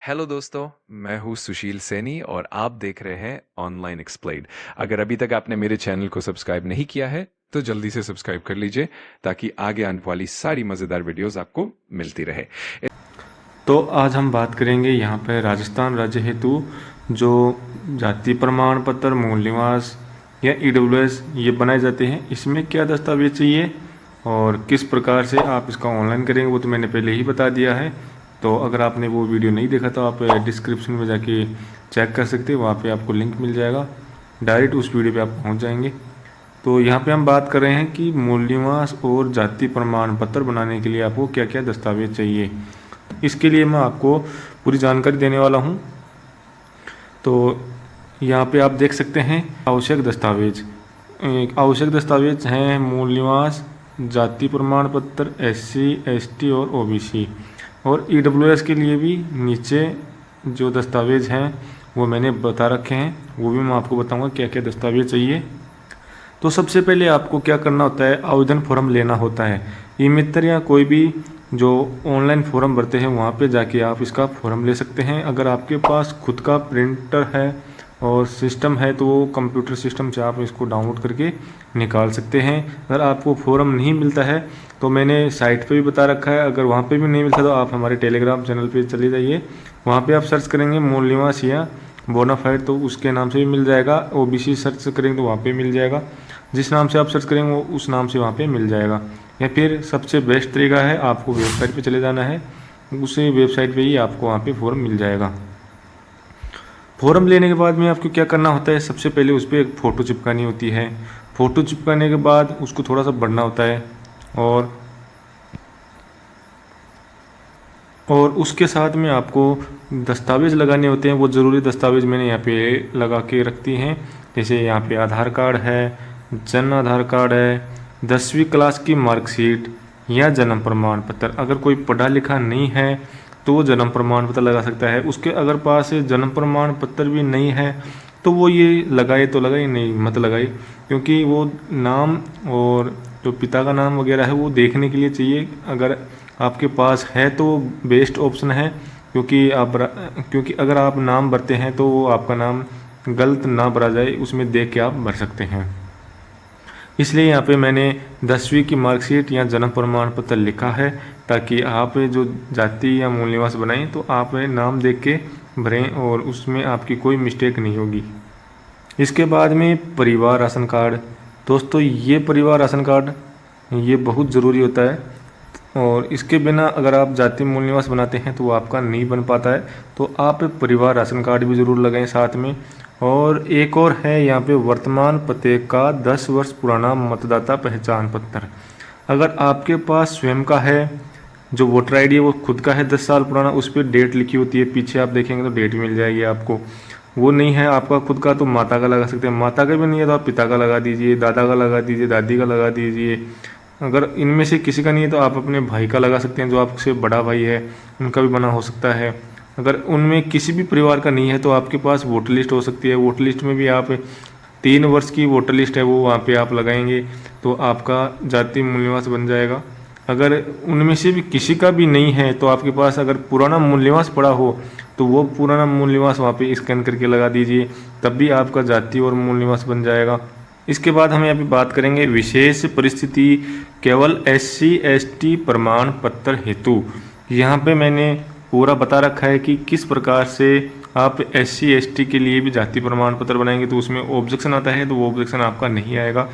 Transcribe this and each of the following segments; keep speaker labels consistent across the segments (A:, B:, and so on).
A: Hello दोस्तों, मैं हूँ सुशील सैनी और आप देख रहे हैं ऑनलाइन एक्सप्लेन्ड। अगर अभी तक आपने मेरे चैनल को सब्सक्राइब नहीं किया है तो जल्दी से सब्सक्राइब कर लीजिए ताकि आगे आने वाली सारी मज़ेदार वीडियोस आपको मिलती रहे।
B: तो आज हम बात करेंगे यहाँ पर राजस्थान राज्य हेतु जो जाति प्रमाण पत्र, मूल निवास या ईडब्ल्यूएस ये बनाए जाते हैं, इसमें क्या दस्तावेज चाहिए और किस प्रकार से आप इसका ऑनलाइन करेंगे वो तो मैंने पहले ही बता दिया है। तो अगर आपने वो वीडियो नहीं देखा तो आप डिस्क्रिप्शन में जाके चेक कर सकते हैं, वहाँ पे आपको लिंक मिल जाएगा, डायरेक्ट उस वीडियो पे आप पहुँच जाएंगे। तो यहाँ पे हम बात कर रहे हैं कि मूल निवास और जाति प्रमाण पत्र बनाने के लिए आपको क्या क्या दस्तावेज चाहिए। इसके लिए मैं आपको पूरी जानकारी देने वाला हूँ। तो यहाँ पे आप देख सकते हैं आवश्यक दस्तावेज। आवश्यक दस्तावेज हैं मूल निवास, जाति प्रमाण पत्र, एससी, एसटी और ओबीसी। और ईडब्ल्यूएस के लिए भी नीचे जो दस्तावेज हैं वो मैंने बता रखे हैं, वो भी मैं आपको बताऊंगा क्या क्या दस्तावेज चाहिए। तो सबसे पहले आपको क्या करना होता है, आवेदन फॉर्म लेना होता है। ई मित्र या कोई भी जो ऑनलाइन फॉर्म भरते हैं वहाँ पे जाके आप इसका फॉर्म ले सकते हैं। अगर आपके पास खुद का प्रिंटर है और सिस्टम है तो वो कंप्यूटर सिस्टम से आप इसको डाउनलोड करके निकाल सकते हैं। अगर आपको फॉर्म नहीं मिलता है तो मैंने साइट पे भी बता रखा है, अगर वहाँ पे भी नहीं मिलता तो आप हमारे टेलीग्राम चैनल पे चले जाइए, वहाँ पे आप सर्च करेंगे मूल निवास या बोनाफाइड तो उसके नाम से भी मिल जाएगा। ओबीसी सर्च करेंगे तो वहाँ पे मिल जाएगा, जिस नाम से आप सर्च करेंगे वो उस नाम से वहाँ पे मिल जाएगा। या फिर सबसे बेस्ट तरीका है आपको वेबसाइट पे चले जाना है, उसी वेबसाइट पे ही आपको वहाँ पे फॉर्म मिल जाएगा। फॉर्म लेने के बाद में आपको क्या करना होता है, सबसे पहले उस पर एक फ़ोटो चिपकानी होती है। फ़ोटो चिपकाने के बाद उसको थोड़ा सा बढ़ना होता है और उसके साथ में आपको दस्तावेज़ लगाने होते हैं। वो ज़रूरी दस्तावेज़ मैंने यहाँ पे लगा के रखती हैं, जैसे यहाँ पे आधार कार्ड है, जन आधार कार्ड है, 10वीं क्लास की मार्कशीट या जन्म प्रमाण पत्र। अगर कोई पढ़ा लिखा नहीं है तो वो जन्म प्रमाण पत्र लगा सकता है। उसके अगर पास जन्म प्रमाण पत्र भी नहीं है तो वो ये लगाए तो लगाए, नहीं मत लगाए, क्योंकि वो नाम और जो पिता का नाम वगैरह है वो देखने के लिए चाहिए। अगर आपके पास है तो बेस्ट ऑप्शन है, क्योंकि अगर आप नाम भरते हैं तो वो आपका नाम गलत ना भरा जाए, उसमें देख के आप भर सकते हैं। इसलिए यहाँ पे मैंने 10वीं की मार्कशीट या जन्म प्रमाण पत्र लिखा है, ताकि आप जो जाति या मूल निवास बनाएं तो आप नाम देख के भरें और उसमें आपकी कोई मिस्टेक नहीं होगी। इसके बाद में परिवार राशन कार्ड। दोस्तों ये परिवार राशन कार्ड ये बहुत ज़रूरी होता है और इसके बिना अगर आप जाति मूल निवास बनाते हैं तो वो आपका नहीं बन पाता है। तो आप परिवार राशन कार्ड भी ज़रूर लगाएं साथ में। और एक और है यहाँ पे वर्तमान पते का 10 वर्ष पुराना मतदाता पहचान पत्र। अगर आपके पास स्वयं का है, जो वोटर आईडी है वो खुद का है 10 साल पुराना, उस पर डेट लिखी होती है, पीछे आप देखेंगे तो डेट मिल जाएगी आपको। वो नहीं है आपका खुद का तो माता का लगा सकते हैं, माता का भी नहीं है तो आप पिता का लगा दीजिए, दादा का लगा दीजिए, दादी का लगा दीजिए। अगर इनमें से किसी का नहीं है तो आप अपने भाई का लगा सकते हैं, जो आपसे बड़ा भाई है उनका भी बना हो सकता है। अगर उनमें किसी भी परिवार का नहीं है तो आपके पास वोटर लिस्ट हो सकती है। वोटर लिस्ट में भी आप 3 वर्ष की वोटर लिस्ट है वो वहाँ पे आप लगाएंगे तो आपका जाति मूल निवास बन जाएगा। अगर उनमें से भी किसी का भी नहीं है तो आपके पास अगर पुराना मूल निवास पड़ा हो तो वो पुराना मूल निवास वहाँ पे स्कैन करके लगा दीजिए, तब भी आपका जाति और मूल निवास बन जाएगा। इसके बाद हम यहाँ पे बात करेंगे विशेष परिस्थिति केवल एससी एसटी प्रमाण पत्र हेतु। यहाँ पे मैंने पूरा बता रखा है कि किस प्रकार से आप एससी एसटी के लिए भी जाति प्रमाण पत्र बनाएंगे तो उसमें ऑब्जेक्शन आता है, तो वो ऑब्जेक्शन आपका नहीं आएगा।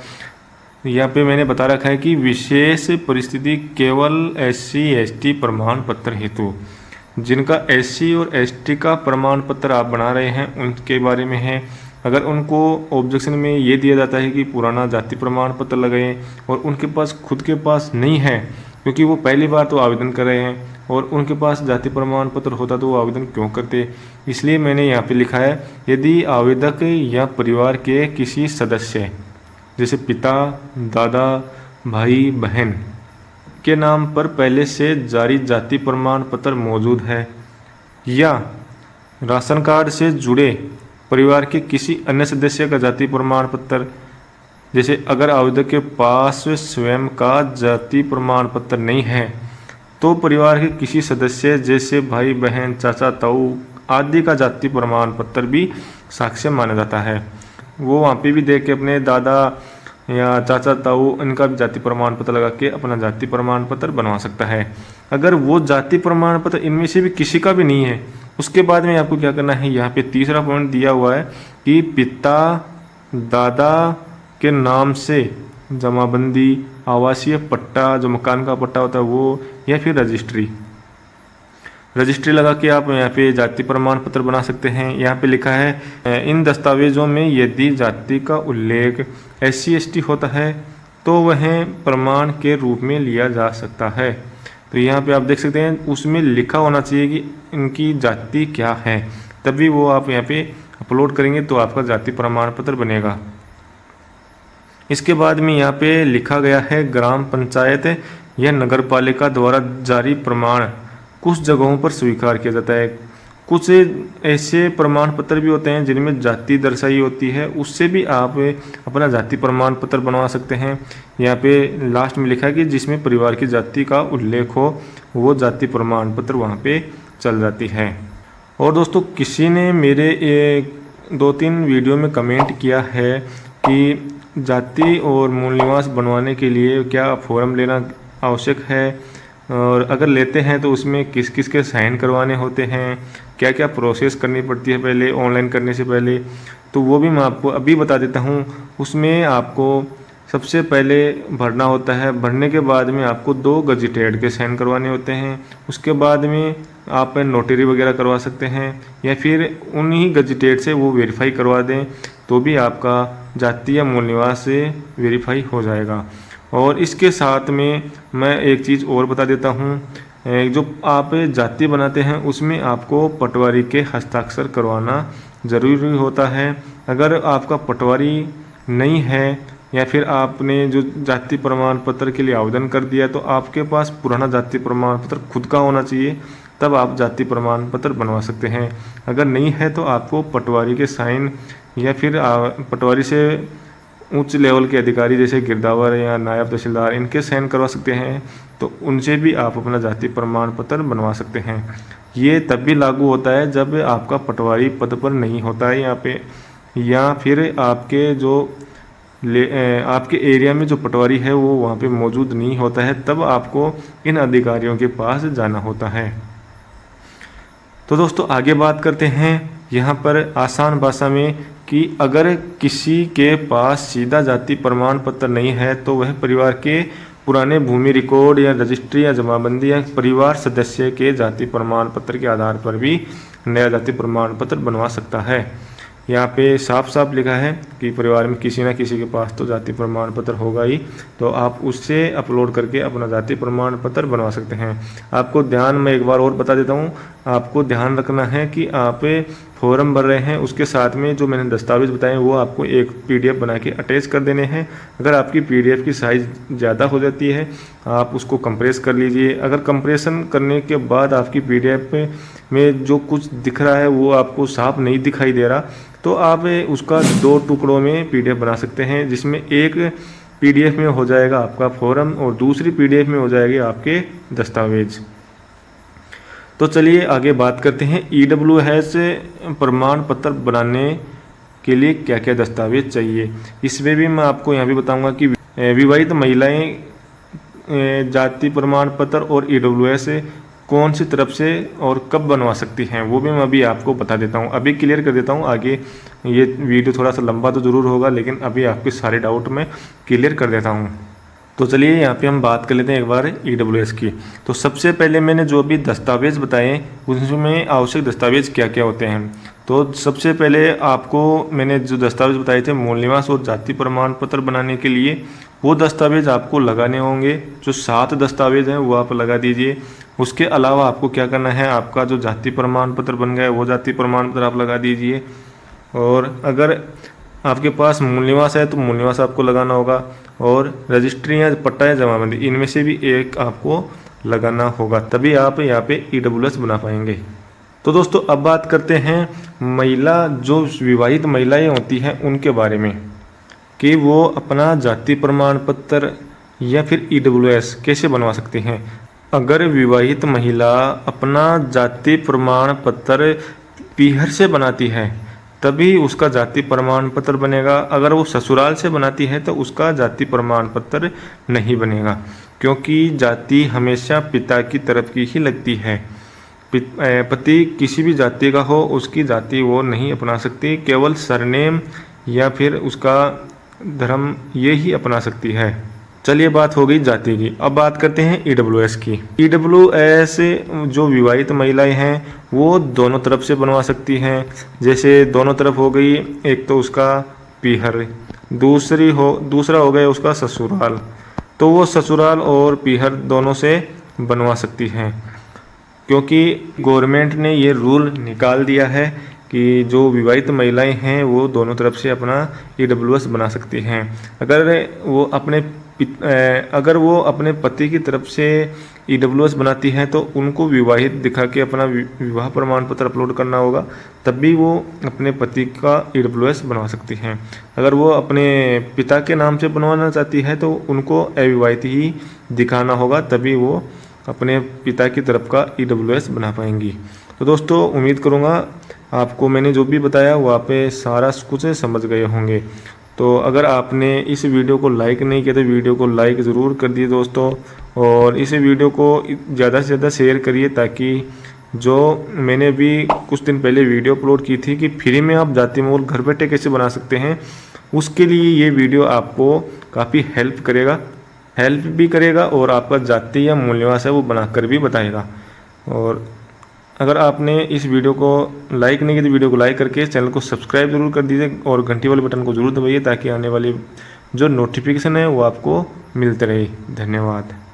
B: यहाँ पे मैंने बता रखा है कि विशेष परिस्थिति केवल एससी एसटी प्रमाण पत्र हेतु। जिनका एससी और एसटी का प्रमाण पत्र आप बना रहे हैं उनके बारे में है। अगर उनको ऑब्जेक्शन में ये दिया जाता है कि पुराना जाति प्रमाण पत्र लगाएं और उनके पास खुद के पास नहीं है, क्योंकि वो पहली बार तो आवेदन कर रहे हैं और उनके पास जाति प्रमाण पत्र होता तो वो आवेदन क्यों करते, इसलिए मैंने यहाँ पे लिखा है यदि आवेदक या परिवार के किसी सदस्य जैसे पिता, दादा, भाई, बहन के नाम पर पहले से जारी जाति प्रमाण पत्र मौजूद है या राशन कार्ड से जुड़े परिवार के किसी अन्य सदस्य का जाति प्रमाण पत्र, जैसे अगर आवेदक के पास स्वयं का जाति प्रमाण पत्र नहीं है तो तो परिवार के किसी सदस्य जैसे भाई बहन चाचा ताऊ आदि का जाति प्रमाण पत्र भी साक्ष्य माना जाता है। वो वहाँ पे भी देख के अपने दादा या चाचा ताऊ इनका भी जाति प्रमाण पत्र लगा के अपना जाति प्रमाण पत्र बनवा सकता है। अगर वो जाति प्रमाण पत्र इनमें से भी किसी का भी नहीं है, उसके बाद में आपको क्या करना है, यहाँ पे तीसरा पॉइंट दिया हुआ है कि पिता दादा के नाम से जमाबंदी, आवासीय पट्टा, जो मकान का पट्टा होता है वो, या फिर रजिस्ट्री लगा के आप यहाँ पे जाति प्रमाण पत्र बना सकते हैं। यहाँ पे लिखा है इन दस्तावेजों में यदि जाति का उल्लेख SC/ST होता है तो वह प्रमाण के रूप में लिया जा सकता है। तो यहाँ पे आप देख सकते हैं उसमें लिखा होना चाहिए कि इनकी जाति क्या है, तभी वो आप यहाँ पे अपलोड करेंगे तो आपका जाति प्रमाण पत्र बनेगा। इसके बाद में यहाँ पे लिखा गया है ग्राम पंचायत या नगर पालिका द्वारा जारी प्रमाण कुछ जगहों पर स्वीकार किया जाता है। कुछ ऐसे प्रमाण पत्र भी होते हैं जिनमें जाति दर्शाई होती है, उससे भी आप अपना जाति प्रमाण पत्र बनवा सकते हैं। यहाँ पे लास्ट में लिखा है कि जिसमें परिवार की जाति का उल्लेख हो वो जाति प्रमाण पत्र वहाँ पे चल जाती है। और दोस्तों किसी ने मेरे 2-3 वीडियो में कमेंट किया है कि जाति और मूल निवास बनवाने के लिए क्या फॉर्म लेना आवश्यक है, और अगर लेते हैं तो उसमें किस किस के साइन करवाने होते हैं, क्या क्या प्रोसेस करनी पड़ती है पहले ऑनलाइन करने से पहले, तो वो भी मैं आपको अभी बता देता हूँ। उसमें आपको सबसे पहले भरना होता है, भरने के बाद में आपको 2 गजिटेड के साइन करवाने होते हैं। उसके बाद में आप नोटरी वगैरह करवा सकते हैं, या फिर उन्हीं गजिटेड से वो वेरीफाई करवा दें तो भी आपका जाति या मूल निवास से वेरीफाई हो जाएगा। और इसके साथ में मैं एक चीज़ और बता देता हूँ, जो आप जाति बनाते हैं उसमें आपको पटवारी के हस्ताक्षर करवाना ज़रूरी होता है। अगर आपका पटवारी नहीं है या फिर आपने जो जाति प्रमाण पत्र के लिए आवेदन कर दिया तो आपके पास पुराना जाति प्रमाण पत्र खुद का होना चाहिए, तब आप जाति प्रमाण पत्र बनवा सकते हैं। अगर नहीं है तो आपको पटवारी के साइन या फिर पटवारी से उच्च लेवल के अधिकारी जैसे गिरदावर या नायब तहसीलदार इनके साइन करवा सकते हैं, तो उनसे भी आप अपना जाति प्रमाण पत्र बनवा सकते हैं। ये तब भी लागू होता है जब आपका पटवारी पद पर नहीं होता है यहाँ पे, या फिर आपके जो आपके एरिया में जो पटवारी है वो वहाँ पे मौजूद नहीं होता है, तब आपको इन अधिकारियों के पास जाना होता है। तो दोस्तों आगे बात करते हैं यहाँ पर आसान भाषा में कि अगर किसी के पास सीधा जाति प्रमाण पत्र नहीं है तो वह परिवार के पुराने भूमि रिकॉर्ड या रजिस्ट्री या जमाबंदी या परिवार सदस्य के जाति प्रमाण पत्र के आधार पर भी नया जाति प्रमाण पत्र बनवा सकता है। यहाँ पे साफ साफ लिखा है कि परिवार में किसी न किसी के पास तो जाति प्रमाण पत्र होगा ही, तो आप उससे अपलोड करके अपना जाति प्रमाण पत्र बनवा सकते हैं। आपको ध्यान में एक बार और बता देता हूँ, आपको ध्यान रखना है कि आप फॉर्म भर रहे हैं उसके साथ में जो मैंने दस्तावेज बताए वो आपको एक PDF बना के अटैच कर देने हैं। अगर आपकी PDF की साइज़ ज़्यादा हो जाती है आप उसको कंप्रेस कर लीजिए। अगर कंप्रेशन करने के बाद आपकी PDF में जो कुछ दिख रहा है वो आपको साफ नहीं दिखाई दे रहा तो आप उसका 2 टुकड़ों में PDF बना सकते हैं, जिसमें एक PDF में हो जाएगा आपका फॉर्म और दूसरी PDF में हो जाएगी आपके दस्तावेज। तो चलिए आगे बात करते हैं EWS प्रमाण पत्र बनाने के लिए क्या क्या दस्तावेज चाहिए। इसमें भी मैं आपको यहाँ भी बताऊंगा कि विवाहित महिलाएं जाति प्रमाण पत्र और EWS कौन सी तरफ से और कब बनवा सकती हैं, वो भी मैं अभी आपको बता देता हूँ। अभी क्लियर कर देता हूँ, आगे ये वीडियो थोड़ा सा लंबा तो ज़रूर होगा लेकिन अभी आपके सारे डाउट मैं क्लियर कर देता हूँ। तो चलिए यहाँ पे हम बात कर लेते हैं एक बार EWS की। तो सबसे पहले मैंने जो भी दस्तावेज़ बताए उसमें आवश्यक दस्तावेज़ क्या क्या होते हैं। तो सबसे पहले आपको मैंने जो दस्तावेज़ बताए थे मूल निवास और जाति प्रमाण पत्र बनाने के लिए, वो दस्तावेज़ आपको लगाने होंगे। जो 7 दस्तावेज़ हैं वो आप लगा दीजिए। उसके अलावा आपको क्या करना है, आपका जो जाति प्रमाण पत्र बन गया है वो जाति प्रमाण पत्र आप लगा दीजिए। और अगर आपके पास मूल निवास है तो मूल निवास आपको लगाना होगा, और रजिस्ट्री या पट्टा या जमाबंदी इनमें से भी एक आपको लगाना होगा, तभी आप यहाँ पे EWS बना पाएंगे। तो दोस्तों अब बात करते हैं महिला, जो विवाहित महिलाएं होती हैं उनके बारे में, कि वो अपना जाति प्रमाण पत्र या फिर EWS कैसे बनवा सकती हैं। अगर विवाहित महिला अपना जाति प्रमाण पत्र पीहर से बनाती है तभी उसका जाति प्रमाण पत्र बनेगा। अगर वो ससुराल से बनाती है तो उसका जाति प्रमाण पत्र नहीं बनेगा, क्योंकि जाति हमेशा पिता की तरफ की ही लगती है। पति किसी भी जाति का हो उसकी जाति वो नहीं अपना सकती, केवल सरनेम या फिर उसका धर्म ये ही अपना सकती है। चलिए बात हो गई जाति की, अब बात करते हैं EWS की। EWS जो विवाहित महिलाएं हैं वो दोनों तरफ से बनवा सकती हैं। जैसे दोनों तरफ हो गई, एक तो उसका पीहर, दूसरा हो गया उसका ससुराल, तो वो ससुराल और पीहर दोनों से बनवा सकती हैं, क्योंकि गवर्नमेंट ने ये रूल निकाल दिया है कि जो विवाहित महिलाएं हैं वो दोनों तरफ से अपना EWS बना सकती हैं। अगर वो अपने पति की तरफ से EWS बनाती हैं तो उनको विवाहित दिखा के अपना विवाह प्रमाण पत्र अपलोड करना होगा, तब भी वो अपने पति का EWS बनवा सकती हैं। अगर वो अपने पिता के नाम से बनवाना चाहती है तो उनको अविवाहित ही दिखाना होगा, तभी वो अपने पिता की तरफ का EWS बना पाएंगी। तो दोस्तों उम्मीद करूँगा आपको मैंने जो भी बताया वो आप सारा कुछ समझ गए होंगे। तो अगर आपने इस वीडियो को लाइक नहीं किया तो वीडियो को लाइक ज़रूर कर दिए दोस्तों, और इस वीडियो को ज़्यादा से ज़्यादा शेयर करिए, ताकि जो मैंने अभी कुछ दिन पहले वीडियो अपलोड की थी कि फ्री में आप जाति मोल घर बैठे कैसे बना सकते हैं, उसके लिए ये वीडियो आपको काफ़ी हेल्प भी करेगा और आपका जाति या मूल्यवास है वो बनाकर भी बताएगा। और अगर आपने इस वीडियो को लाइक नहीं किया तो वीडियो को लाइक करके चैनल को सब्सक्राइब जरूर कर दीजिए और घंटी वाले बटन को जरूर दबाइए, ताकि आने वाली जो नोटिफिकेशन है वो आपको मिलते रहे। धन्यवाद।